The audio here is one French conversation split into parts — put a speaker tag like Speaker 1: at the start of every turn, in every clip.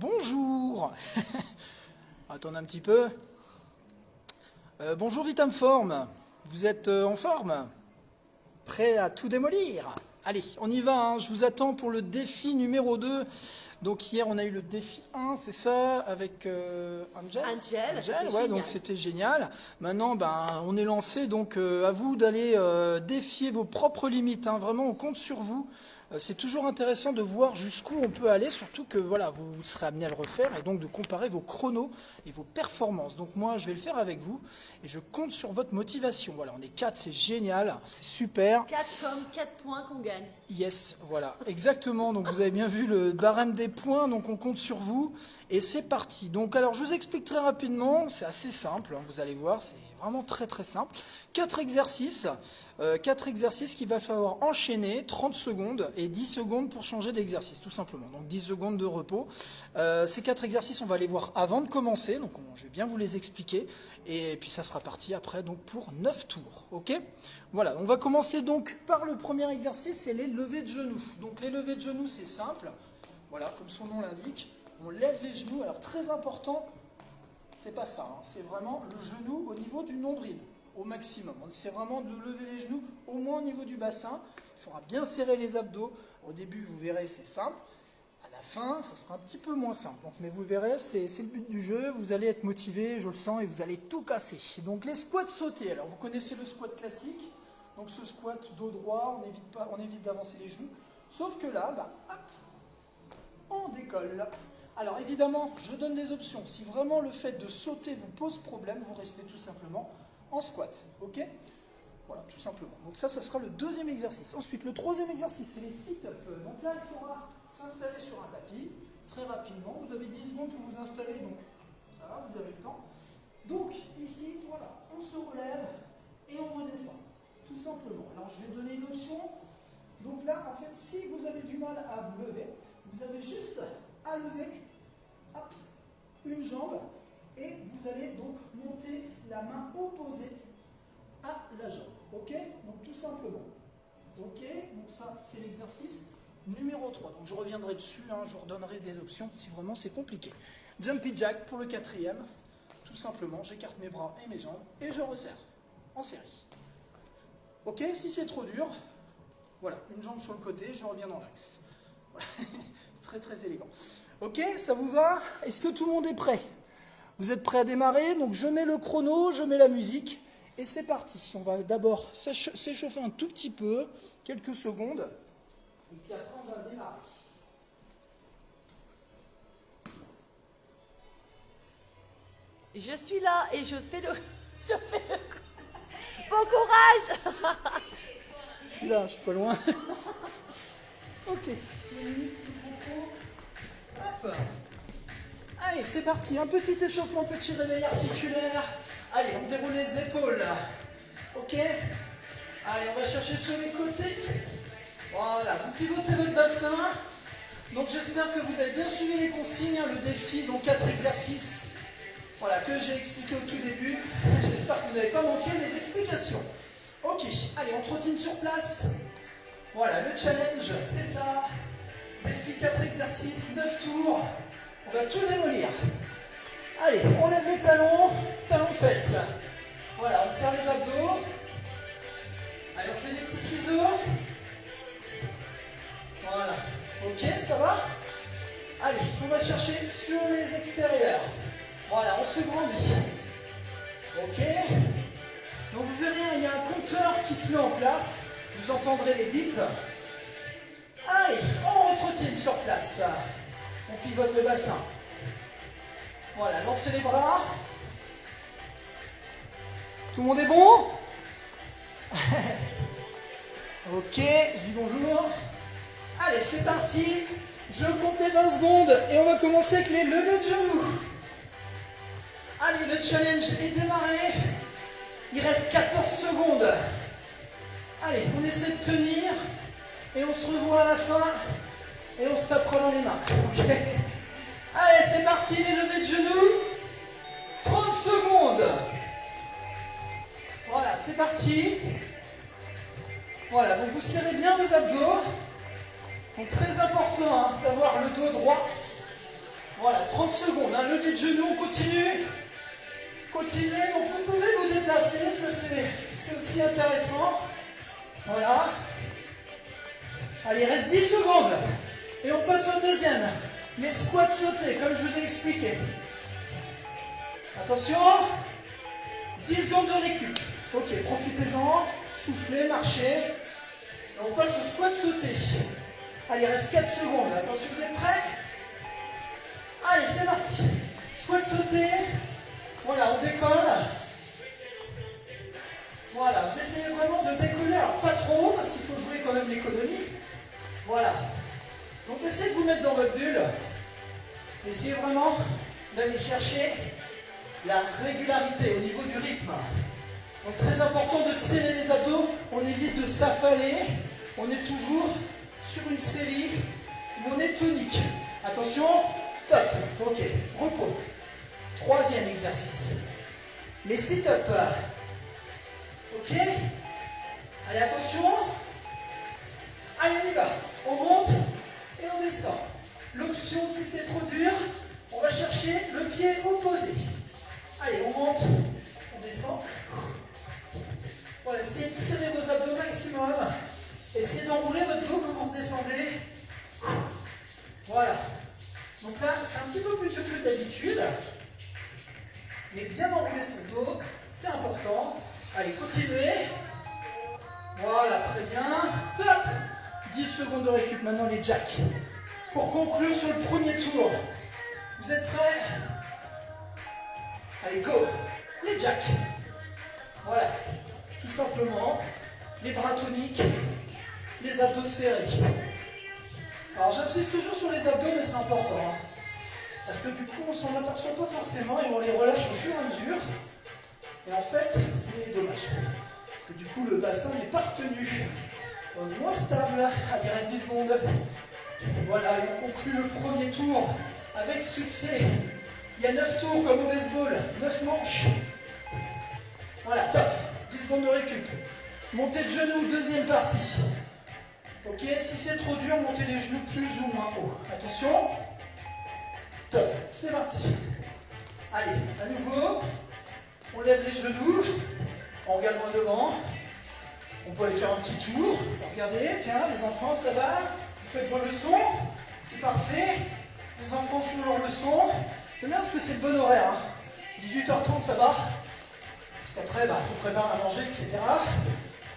Speaker 1: Bonjour. Attendez un petit peu. Bonjour Vitamform. Vous êtes en forme? Prêt à tout démolir? Allez, on y va, hein. Je vous attends pour le défi numéro 2. Donc hier, on a eu le défi 1, c'est ça, avec Angel, ouais, donc c'était génial. Maintenant, on est lancé, donc à vous d'aller défier vos propres limites, hein. Vraiment, on compte sur vous. C'est toujours intéressant de voir jusqu'où on peut aller, surtout que voilà, vous serez amené à le refaire, et donc de comparer vos chronos et vos performances. Donc moi, je vais le faire avec vous, et je compte sur votre motivation. Voilà, on est 4, c'est génial, c'est super.
Speaker 2: 4 comme 4 points qu'on gagne.
Speaker 1: Yes, voilà, exactement. Donc vous avez bien vu le barème des points, donc on compte sur vous, et c'est parti. Donc alors, je vous explique très rapidement, c'est assez simple, hein, vous allez voir, c'est vraiment très très simple. 4 exercices. 4 exercices qu'il va falloir enchaîner, 30 secondes et 10 secondes pour changer d'exercice, tout simplement. Donc 10 secondes de repos. Ces 4 exercices, on va les voir avant de commencer, donc je vais bien vous les expliquer. Et puis ça sera parti après donc pour 9 tours. Ok? Voilà, on va commencer donc par le premier exercice, c'est les levées de genoux. Donc les levées de genoux, c'est simple. Voilà, comme son nom l'indique, on lève les genoux. Alors très important, c'est pas ça, hein, c'est vraiment le genou au niveau du nombril. Au maximum. C'est vraiment de lever les genoux au moins au niveau du bassin. Il faudra bien serrer les abdos. Au début, vous verrez, c'est simple. À la fin, ça sera un petit peu moins simple. Donc, mais vous verrez, c'est le but du jeu. Vous allez être motivé, je le sens, et vous allez tout casser. Donc les squats sautés. Alors vous connaissez le squat classique. Donc ce squat dos droit, on évite d'avancer les genoux. Sauf que là, hop, on décolle. Alors évidemment, je donne des options. Si vraiment le fait de sauter vous pose problème, vous restez tout simplement en squat, ok? Voilà, tout simplement. Donc ça sera le deuxième exercice. Ensuite, le troisième exercice, c'est les sit-ups. Donc là, il faudra s'installer sur un tapis, très rapidement. Vous avez 10 secondes pour vous installer, donc ça va, vous avez le temps. Donc ici, voilà, on se relève et on redescend, tout simplement. Alors je vais donner une option. Donc là, en fait, si vous avez du mal à vous lever, vous avez juste à lever, hop, une jambe, et vous allez donc monter la main opposée à la jambe. Ok? Donc tout simplement. Ok? Donc ça, c'est l'exercice numéro 3. Donc je reviendrai dessus, hein, je vous redonnerai des options si vraiment c'est compliqué. Jumpy jack pour le quatrième. Tout simplement, j'écarte mes bras et mes jambes et je resserre en série. Ok? Si c'est trop dur, voilà, une jambe sur le côté, je reviens dans l'axe. Voilà. Très très élégant. Ok? Ça vous va? Est-ce que tout le monde est prêt? Vous êtes prêts à démarrer? Donc je mets le chrono, je mets la musique, et c'est parti. On va d'abord s'échauffer un tout petit peu, quelques secondes, et puis après on va démarrer.
Speaker 2: Je suis là et je fais le... Bon courage.
Speaker 1: Je suis là, je suis pas loin. Ok. Hop. Allez, c'est parti, un petit échauffement, petit réveil articulaire. Allez, on déroule les épaules. Ok? Allez, on va chercher sur les côtés. Voilà, vous pivotez votre bassin. Donc j'espère que vous avez bien suivi les consignes, hein, le défi, donc 4 exercices. Voilà, que j'ai expliqué au tout début. J'espère que vous n'avez pas manqué les explications. Ok, allez, on trottine sur place. Voilà, le challenge, c'est ça. Défi 4 exercices, 9 tours. On va tout démolir. Allez, on lève les talons, talons-fesses. Voilà, on serre les abdos. Allez, on fait des petits ciseaux. Voilà. Ok, ça va? Allez, on va chercher sur les extérieurs. Voilà, on se grandit. Ok. Donc vous verrez, il y a un compteur qui se met en place. Vous entendrez les bips. Allez, on retrottine sur place. On pivote le bassin. Voilà, lancez les bras. Tout le monde est bon? Ok, je dis bonjour. Allez, c'est parti. Je compte les 20 secondes et on va commencer avec les levées de genoux. Allez, le challenge est démarré. Il reste 14 secondes. Allez, on essaie de tenir et on se revoit à la fin et on se tapera dans les mains. Okay. Allez, c'est parti, les levées de genoux. 30 secondes. Voilà, c'est parti. Voilà, donc vous serrez bien vos abdos. Donc très important, hein, d'avoir le dos droit. Voilà, 30 secondes, hein, levée de genoux, on continue. Continuez, donc vous pouvez vous déplacer, ça c'est aussi intéressant. Voilà. Allez, il reste 10 secondes. Et on passe au deuxième. Les squats sautés, comme je vous ai expliqué. Attention. 10 secondes de récup. Ok, profitez-en. Soufflez, marchez. Et on passe au squat sauté. Allez, il reste 4 secondes. Attention, vous êtes prêts? Allez, c'est parti. Squat sauté. Voilà, on décolle. Voilà, vous essayez vraiment de décoller. Alors, pas trop haut, parce qu'il faut jouer quand même l'économie. Voilà. Donc, essayez de vous mettre dans votre bulle. Essayez vraiment d'aller chercher la régularité au niveau du rythme. Donc, très important de serrer les abdos. On évite de s'affaler. On est toujours sur une série où on est tonique. Attention, top. Ok, repos. Troisième exercice. Les sit-ups. Ok. Allez, attention. Allez, on y va. On monte et on descend. L'option, si c'est trop dur, on va chercher le pied opposé. Allez, on monte, on descend. Voilà, essayez de serrer vos abdos au maximum. Essayez d'enrouler votre dos quand vous descendez. Voilà. Donc là, c'est un petit peu plus dur que d'habitude. Mais bien enrouler son dos, c'est important. Allez, continuez. Voilà, très bien. Stop. 10 secondes de récup. Maintenant, les jacks. Pour conclure sur le premier tour, vous êtes prêts? Allez, go. Les jacks. Voilà. Tout simplement, les bras toniques, les abdos serrés. Alors, j'insiste toujours sur les abdos, mais c'est important. Hein. Parce que du coup, on s'en aperçoit pas forcément et on les relâche au fur et à mesure. Et en fait, c'est dommage. Parce que du coup, le bassin n'est pas retenu. On est moins stable. Allez, il reste 10 secondes. Voilà, et on conclut le premier tour avec succès. Il y a 9 tours comme au baseball, 9 manches. Voilà, top. 10 secondes de récup. Montée de genoux, deuxième partie. Ok, si c'est trop dur, montez les genoux plus ou moins haut. Attention. Top, c'est parti. Allez, à nouveau, on lève les genoux, on regarde loin devant. On peut aller faire un petit tour. Regardez, tiens, les enfants, ça va? Vous faites vos leçons, c'est parfait. Les enfants font leurs leçons. C'est bien parce que c'est le bon horaire. Hein. 18h30, ça va. Parce qu'après, il faut préparer à manger, etc.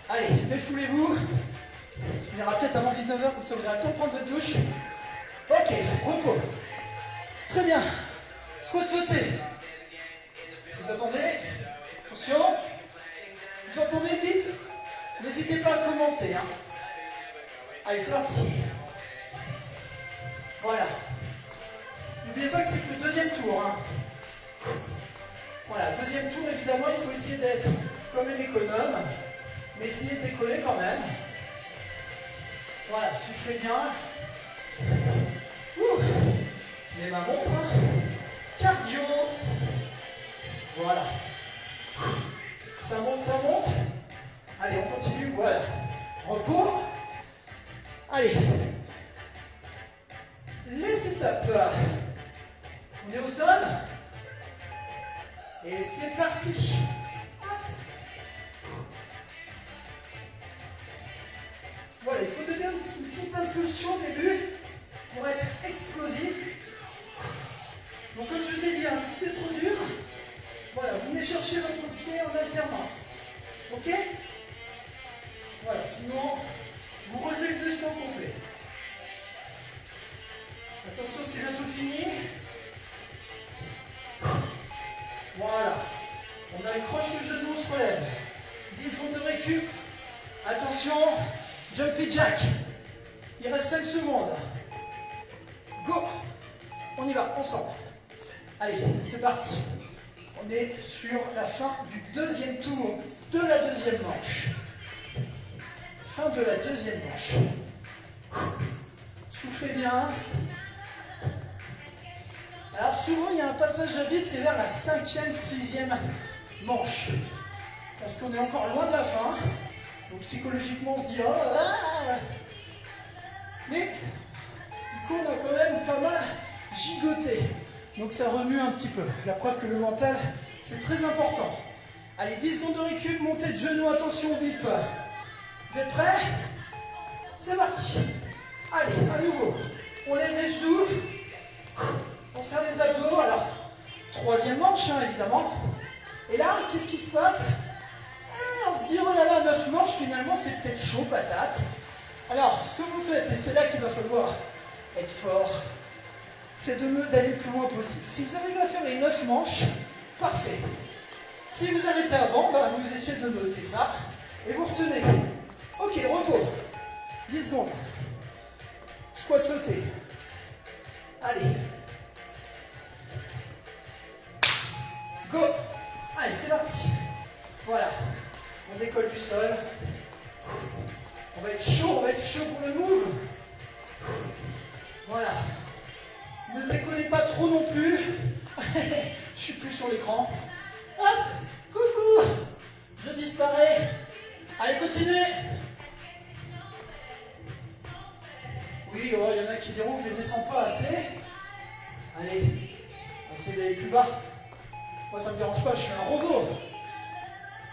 Speaker 1: Allez, défoulez-vous. Ça finira peut-être avant 19h, comme ça vous aurez le temps de prendre votre douche. Ok, repos. Très bien. Squat sauté. Vous attendez? Attention. Vous entendez le beat? N'hésitez pas à commenter. Hein. Allez, c'est parti. Voilà. N'oubliez pas que c'est que le deuxième tour. Hein. Voilà, deuxième tour, évidemment, il faut essayer d'être quand même économe, mais essayez de décoller quand même. Voilà, soufflez bien. Ouh. Je mets ma montre. Cardio. Voilà. Ça monte, ça monte. Allez, on continue, voilà. Repos. Allez. Les sit-ups. On est au sol. Et c'est parti. Voilà, il faut donner une petite impulsion au début pour être explosif. Donc comme je vous ai dit, hein, si c'est trop dur, voilà, vous venez chercher votre pied en alternance. Ok? Voilà, sinon, vous relevez le buste en complet. Attention, c'est bientôt fini. Voilà. On accroche le genou, on se relève. 10 secondes de récup. Attention, jumpy jack. Il reste 5 secondes. Go. On y va, ensemble. Allez, c'est parti. On est sur la fin du deuxième tour de la deuxième manche. Fin de la deuxième manche. Soufflez bien. Alors souvent il y a un passage à vide, c'est vers la 5e, 6e manche. Parce qu'on est encore loin de la fin. Donc psychologiquement on se dit oh là là. Mais du coup on a quand même pas mal gigoter. Donc ça remue un petit peu. La preuve que le mental, c'est très important. Allez, 10 secondes de récup, montée de genoux, attention au bip. Vous êtes prêts? C'est parti. Allez, à nouveau. On lève les genoux. On serre les abdos. Alors, troisième manche, hein, évidemment. Et là, qu'est-ce qui se passe? On se dit, oh là là, 9 manches, finalement, c'est peut-être chaud, patate. Alors, ce que vous faites, et c'est là qu'il va falloir être fort, c'est d'aller le plus loin possible. Si vous arrivez à faire les 9 manches, parfait. Si vous arrêtez avant, bah, vous essayez de noter ça, et vous retenez. Ok, repos. 10 secondes. Squat sauté. Allez. Go. Allez, c'est parti. Voilà. On décolle du sol. On va être chaud pour le move. Voilà. Ne décollez pas trop non plus. Je suis plus sur l'écran. Hop, coucou. Je disparais. Allez, continuez. Oui, oh, il y en a qui diront que je ne descends pas assez. Allez, on va essayer d'aller plus bas. Moi, ça ne me dérange pas, je suis un robot.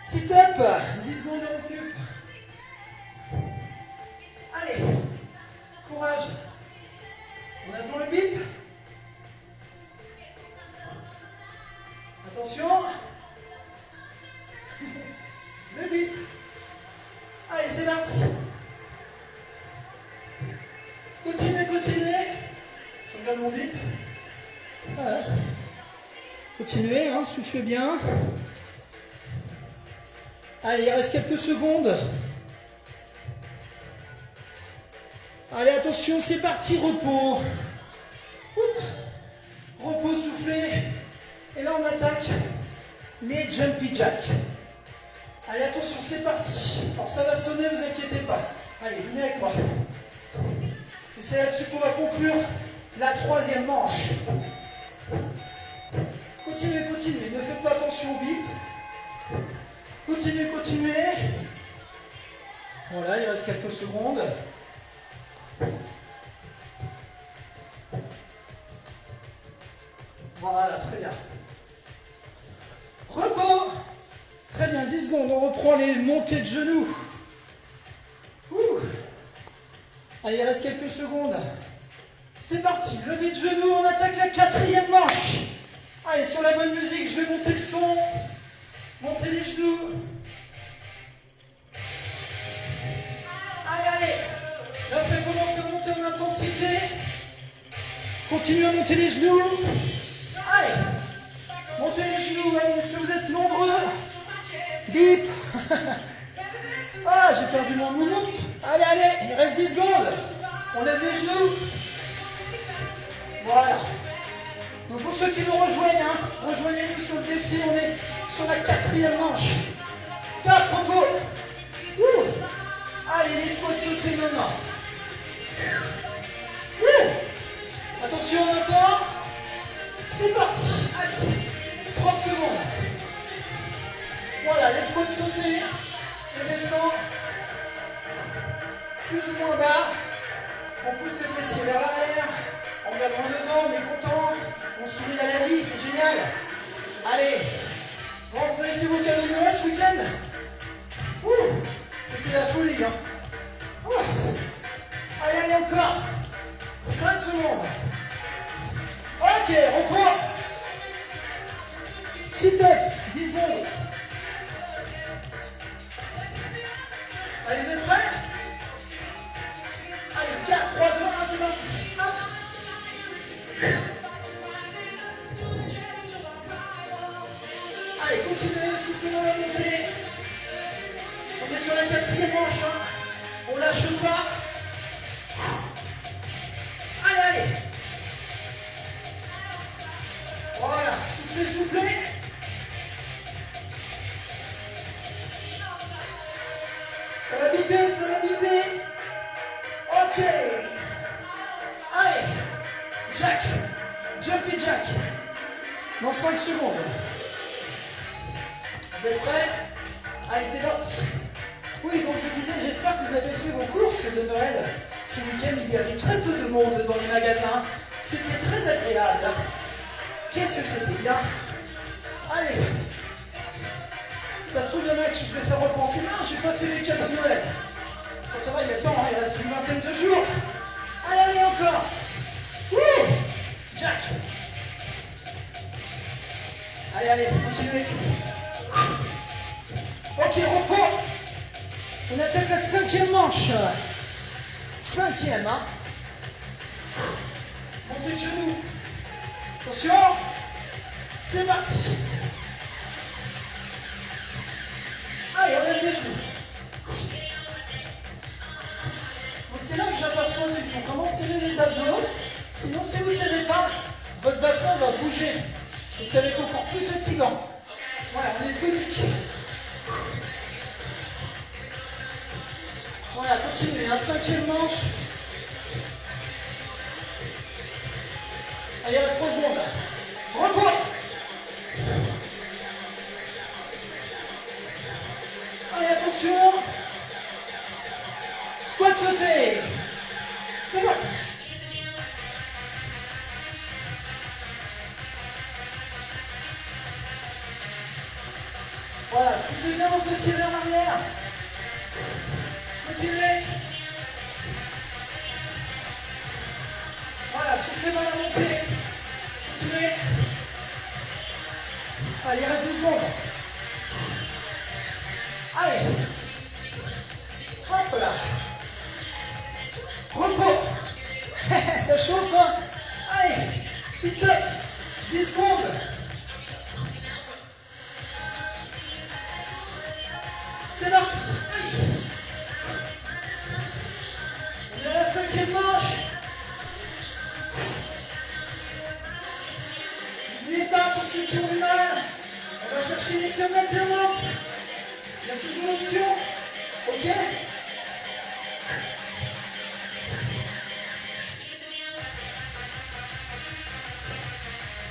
Speaker 1: Sit-up, 10 secondes de recul. Allez, courage. On attend le bip. Attention. Le bip. Allez, c'est parti. Continuez, continuez. Je regarde mon bip. Voilà. Continuez, hein, soufflez bien. Allez, il reste quelques secondes. Allez, attention, c'est parti, repos. Oup. Repos, soufflez. Et là, on attaque les jumpy jacks. Allez, attention, c'est parti. Alors, ça va sonner, ne vous inquiétez pas. Allez, venez avec moi. Et c'est là-dessus qu'on va conclure la troisième manche. Continuez, continuez. Ne faites pas attention au bip. Continuez, continuez. Voilà, il reste quelques secondes. Voilà, très bien. Repos. Très bien, 10 secondes. On reprend les montées de genoux. Ouh. Allez, il reste quelques secondes. C'est parti. Levée de genoux, on attaque la quatrième manche. Allez, sur la bonne musique, je vais monter le son. Montez les genoux. Allez, allez. Là, ça commence à monter en intensité. Continuez à monter les genoux. Allez. Montez les genoux. Allez, est-ce que vous êtes nombreux? Bip. Ah, j'ai perdu mon moment. Allez, allez, il reste 10 secondes. On lève les genoux. Voilà. Donc pour ceux qui nous rejoignent, hein, rejoignez-nous sur le défi. On est sur la quatrième manche. Top, repos. Ouh. Allez, les squats sautés maintenant. Ouh. Attention, on attend. C'est parti. Allez, 30 secondes. Voilà, les squats sautés. Je descends. Plus ou moins bas. On pousse les fessiers vers l'arrière. On regarde loin devant, on est content. On sourit à la vie, c'est génial. Allez. Bon, vous avez fait vos cadeaux de Noël ce week-end? C'était la folie, hein. Ouh. Allez, allez, encore. 5 secondes. Ok, repos. Sit-up, 10 secondes. Allez, vous êtes prêts? Allez, 4, 3, 2, 1, c'est parti. Allez, continuez, soufflez dans la montée. On est sur la quatrième manche, hein. On lâche pas. Allez, allez. Voilà, soufflez, soufflez. Ça va biper, ça va biper. Ok. Allez. Jack. Jumpy jack. Dans 5 secondes. Vous êtes prêts? Allez, c'est parti. Oui, donc je disais, j'espère que vous avez fait vos courses de Noël. Ce week-end, il y avait très peu de monde dans les magasins. C'était très agréable. Qu'est-ce que c'était bien. Allez. Ça se trouve, il y en a qui je vais faire repenser. Non, j'ai pas fait mes cadeaux de Noël. Bon, ça va, il y a temps, hein, il reste une vingtaine de jours. Allez, allez, encore. Wouh. Jack. Allez, allez, continuez. Ok, repos. On attaque la 5e manche. 5e, hein. Montez de genoux. Attention. C'est parti. Allez, on lève les genoux. Donc c'est là que j'aperçois qu'il faut vraiment serrer les abdos. Sinon, si vous ne serrez pas, votre bassin va bouger. Et ça va être encore plus fatigant. Voilà, on est tonique. Voilà, continuez, un 5e manche. Allez, il reste 3 secondes. Repos. Allez, attention. Squat sauté. C'est parti. Voilà, poussez bien vos fessiers vers l'arrière. Continuez. Voilà, soufflez dans la montée. Continuez. Allez, il reste 2 secondes. Allez. Hop là. Repos. Ça chauffe, hein. Allez. Sit-up. 10 secondes. C'est parti. On est à la 5e manche. N'oubliez pas, pour ceux qui ont du mal, on va chercher les fermes d'alternance. Il y a toujours l'option. Ok?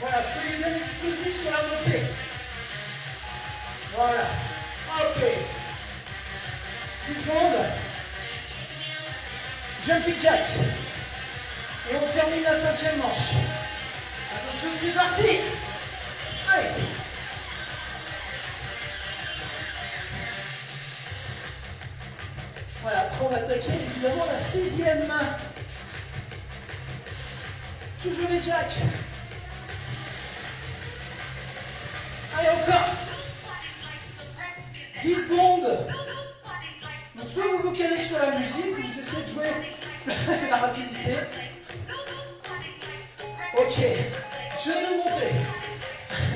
Speaker 1: Voilà, soyez bien explosifs sur la montée. Voilà. Ok. 10 secondes. Jumpy jack. Et on termine la 5e manche. Attention, c'est parti. Allez. Voilà, après on va attaquer évidemment la 6e main. Toujours les jacks. Allez, encore. 10 secondes. Donc soit vous vous calez sur la musique, vous essayez de jouer la rapidité. Ok. Genou monté.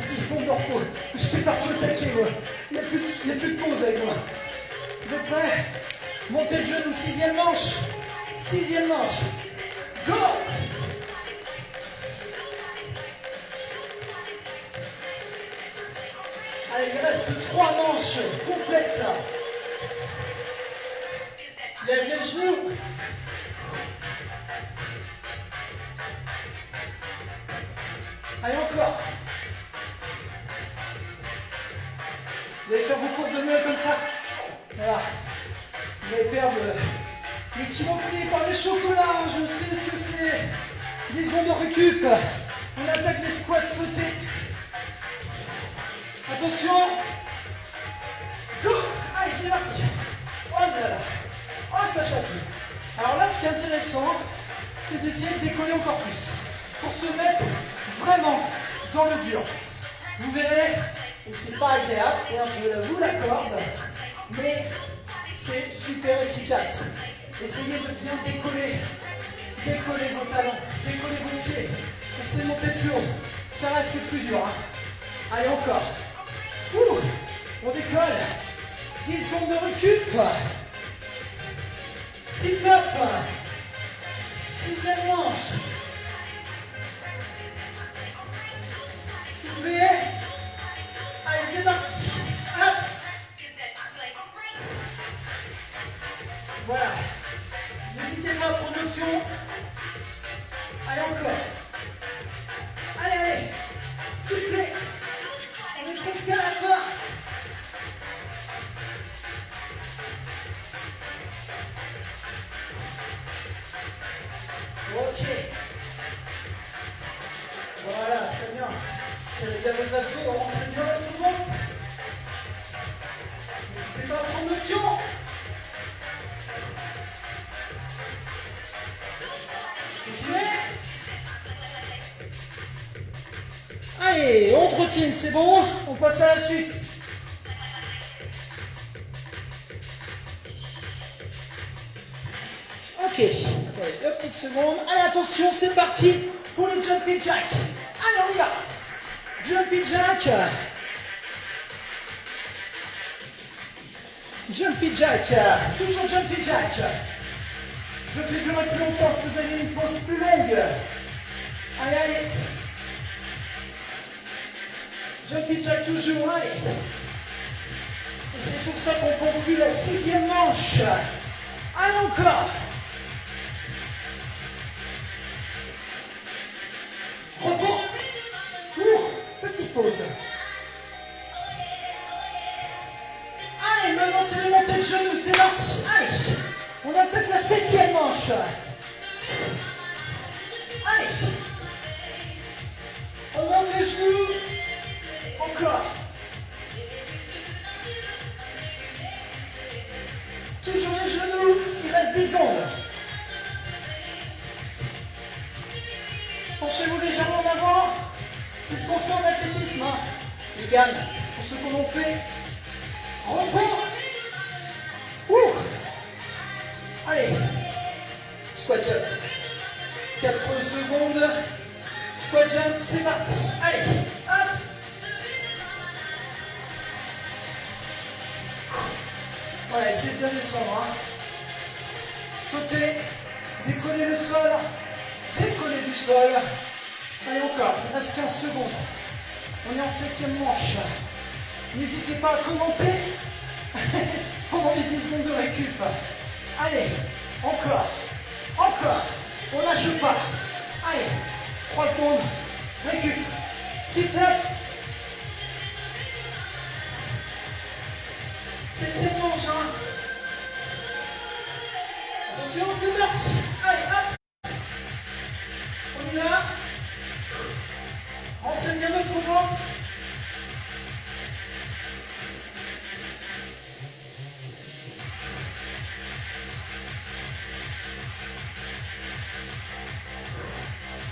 Speaker 1: 10 secondes de repos. J'étais parti au taquet, moi. Il n'y a plus de pause avec moi. Vous êtes prêts? Montez de genou, 6e manche. 6e manche. Go! Allez, il reste 3 manches complètes. Lève les genoux. Allez, encore. Vous allez faire vos courses de Noël comme ça. Voilà. Vous allez perdre les kilos pris par les chocolats. Je sais ce que c'est. 10 secondes de récup. On attaque les squats sautés. Attention. Go. Allez, c'est parti. Oh là là. Oh, ça chatouille. Alors là, ce qui est intéressant, c'est d'essayer de décoller encore plus. Pour se mettre vraiment dans le dur. Vous verrez, et c'est pas agréable, c'est-à-dire je vous l'accorde, mais c'est super efficace. Essayez de bien décoller. Décollez vos talons, décollez vos pieds. Essayez de monter plus haut. Ça reste le plus dur. Hein. Allez, encore. Ouh, on décolle. 10 secondes de récup. Sit-up. 6e manche. Soufflez. Allez, c'est parti. Hop. Voilà. N'hésitez pas à prendre l'option. Allez, encore. Allez, allez. Soufflez. On est presque à la fin. Ok. les abdos, on rentre bien tout le monde. N'hésitez pas à prendre l'option. Continuez. Allez, on trottine, c'est bon. On passe à la suite. Ok, attendez, 2 petites secondes. Allez, attention, c'est parti pour les jumpy jack. Allez, on y va. Jumpy jack. Jumpy jack. Toujours jumpy jack. Je fais durer plus longtemps si vous avez une pause plus longue. Allez, allez. Jumpy jack toujours, allez. Et c'est pour ça qu'on conclut la 6e manche. Allez encore. Repos. Petite pause. Allez, maintenant c'est les montées de genoux, c'est parti. Allez, on attaque la 7e manche. Allez. On monte les genoux. Encore. Toujours les genoux. Il reste 10 secondes. Penchez-vous légèrement en avant. C'est ce qu'on fait en athlétisme. Hein. Les gammes, pour ceux qu'on en fait. Repos. Allez. Squat jump. 4 secondes. Squat jump, c'est parti. Allez. Hop. Voilà, essayez de bien descendre. Hein. Sautez. Décollez le sol. Décollez du sol. Allez encore, il reste 15 secondes. On est en 7e manche. N'hésitez pas à commenter pendant les 10 secondes de récup. Allez, encore, encore. On lâche pas. Allez, 3 secondes. Récup. Sit-up. 7e manche. Hein. Attention, c'est parti. Allez, hop. On y va. Rentrez bien votre ventre.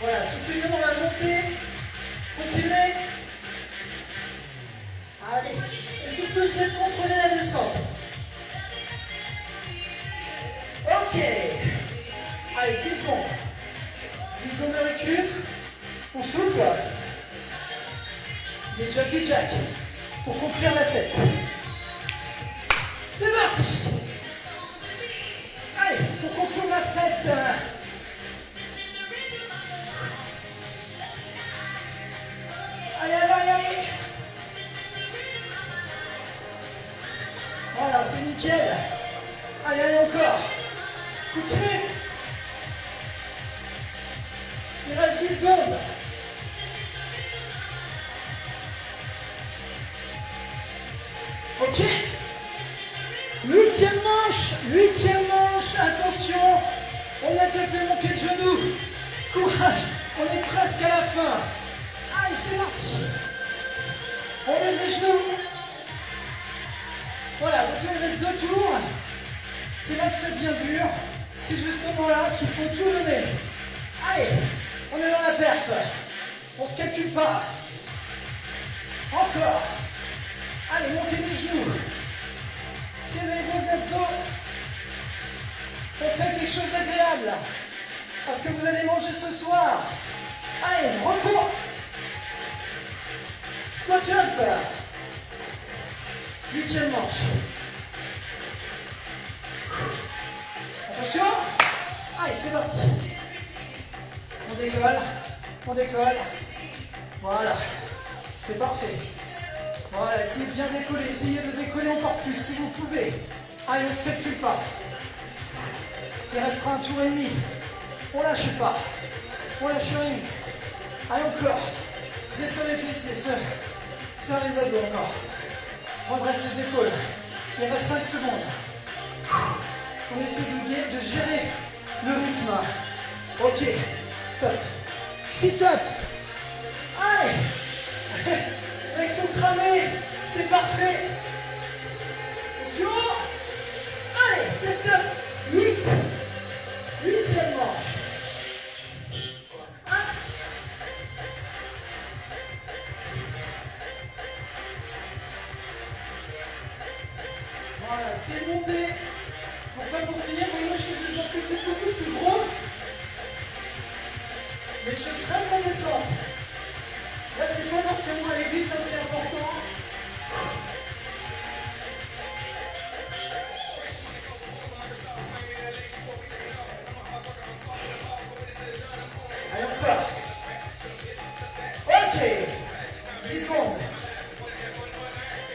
Speaker 1: Voilà, soufflez bien dans la montée. Continuez. Allez. Et surtout, essayez de contrôler la descente. Ok. Allez, 10 secondes. 10 secondes de récup. On souffle. Les jumpy jack pour conclure la 7. C'est parti. Allez, pour conclure la 7. Allez, allez, allez, allez. Voilà, c'est nickel. Allez, allez, encore. Continuez. Il reste 10 secondes. Ok. 8e manche, attention, on attaque les montées de genoux. Courage, on est presque à la fin. Allez, c'est parti. On lève les genoux. Voilà, donc là il reste 2 tours. C'est là que ça devient dur. C'est justement là qu'il faut tout donner. Allez, on est dans la perf. On ne se calcule pas. Encore. Allez, montez les genoux. Serrez vos abdos. Pensez à quelque chose d'agréable. Parce que vous allez manger ce soir. Allez, repos. Squat jump. 8e manche. Attention. Allez, c'est parti. On décolle. On décolle. Voilà. C'est parfait. Voilà, essayez de bien décoller. Essayez de décoller encore plus si vous pouvez. Allez, on ne se calcule pas. Il restera un tour et demi. On lâche pas. On lâche rien. Allez, encore. Descends les fessiers. Serre les abdos encore. Redresse les épaules. Il reste 5 secondes. On essaie de gérer le rythme. Ok. Top. Sit up. Allez. Flexion cramée, c'est parfait. Attention. Allez, 7, 8. Huitième manche. Voilà, c'est monté. Pour pas pour finir, moi je fais des amplitudes beaucoup plus grosses. Mais je ferai mon descente. Là, c'est pas forcément aller vite, hein, c'est important. Allez, encore. Ok. 10 secondes.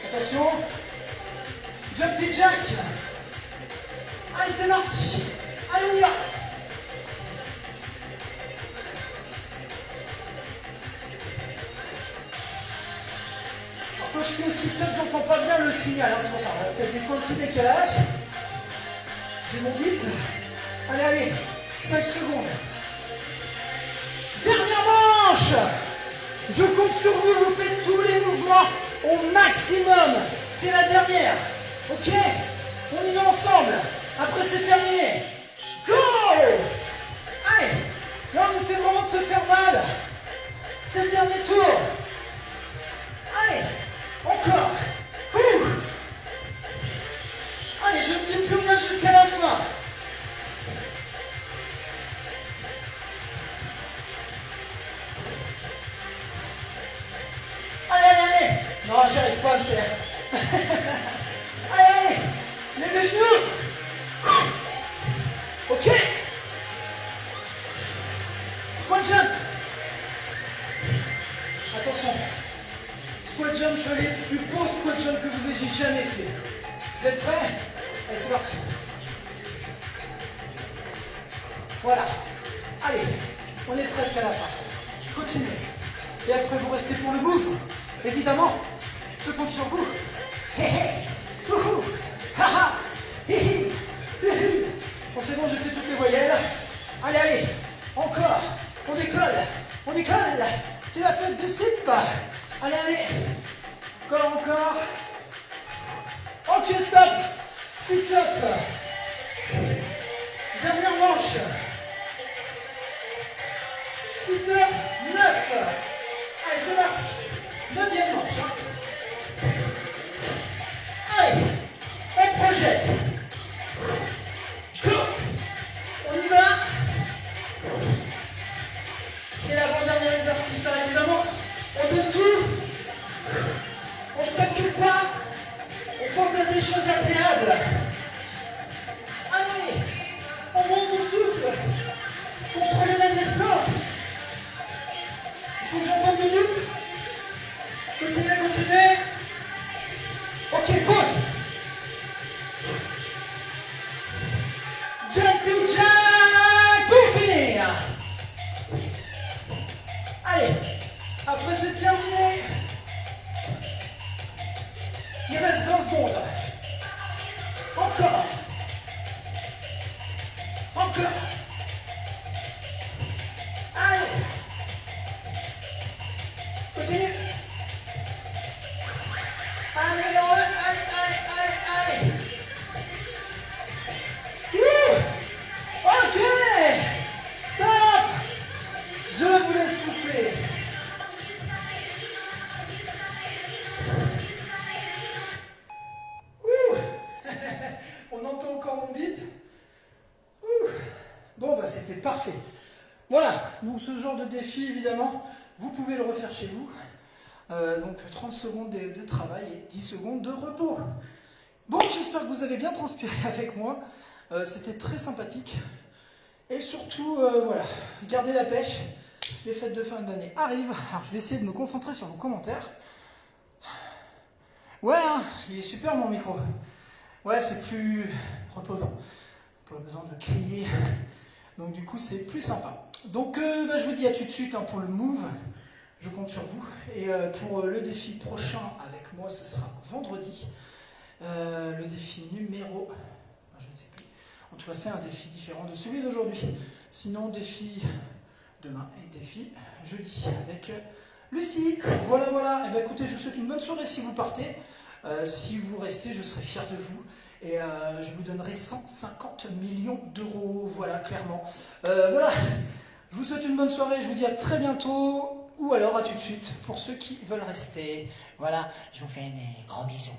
Speaker 1: Attention. Jumpy jack. Allez, c'est parti. Allez, on y va. Quand je fais aussi top, j'entends pas bien le signal, hein, c'est pour ça. Peut-être des fois un petit décalage. J'ai mon bip. Allez, allez, 5 secondes. Dernière manche. Je compte sur vous, vous faites tous les mouvements au maximum. C'est la dernière. Ok? On y va ensemble. Après, c'est terminé. Go! Allez, là, on essaie vraiment de se faire mal. C'est le dernier tour. Allez. Encore. Allez, je ne dis plus rien jusqu'à la fin. Allez, allez, allez. Non, j'arrive pas à le faire. Allez, allez. Lève les genoux. Ok. Squat jump. Attention. Squat jump, je fais les plus beaux squat jump que vous ayez jamais fait. Vous êtes prêts? Allez, c'est parti. Voilà. Allez, on est presque à la fin. Continuez. Et après, vous restez pour le move. Évidemment, je compte sur vous. Hé hé. Wouhou. Haha. Hihi. Hihi. Bon, c'est bon, j'ai fait toutes les voyelles. Allez, allez. Encore. On décolle. On décolle. C'est la fête du slip. Allez, allez. Encore, encore. Ok, stop. Sit up. Dernière manche. Sit up. 9. Allez, c'est parti. 9e manche. Allez, on projette. Go. On y va. C'est l'avant-dernier exercice, hein, évidemment. On donne tout. On ne se calcule pas. On pense à des choses agréables. Allez, on monte ton souffle. Contrôlez la descente. Il faut que j'entende le minute. Continuez, continuez. Ok, pause. Jumpy jack pour finir. Allez, après c'est terminé. Il reste 20 secondes. Encore. Encore. Allez. Continue. Allez, allez, allez, allez, allez. Ok. Stop. Je vous laisse souffler. On entend encore mon bip. Bon, bah c'était parfait. Voilà, donc ce genre de défi, évidemment, vous pouvez le refaire chez vous. Donc 30 secondes de travail et 10 secondes de repos. Bon, j'espère que vous avez bien transpiré avec moi. C'était très sympathique. Et surtout, voilà, gardez la pêche. Les fêtes de fin d'année arrivent. Alors, je vais essayer de me concentrer sur vos commentaires. Ouais, hein, il est super mon micro. Ouais, c'est plus reposant. Pas besoin de crier. Donc du coup, c'est plus sympa. Donc bah, je vous dis à tout de suite hein, pour le move. Je compte sur vous. Et pour le défi prochain avec moi, ce sera vendredi. Le défi numéro... je ne sais plus. En tout cas, c'est un défi différent de celui d'aujourd'hui. Sinon, défi demain et défi jeudi avec Lucie, voilà, voilà. Eh bien, écoutez, je vous souhaite une bonne soirée si vous partez. Si vous restez, je serai fier de vous. Et je vous donnerai 150 millions d'euros. Voilà, clairement. Voilà. Je vous souhaite une bonne soirée. Je vous dis à très bientôt. Ou alors à tout de suite pour ceux qui veulent rester. Voilà, je vous fais des gros bisous.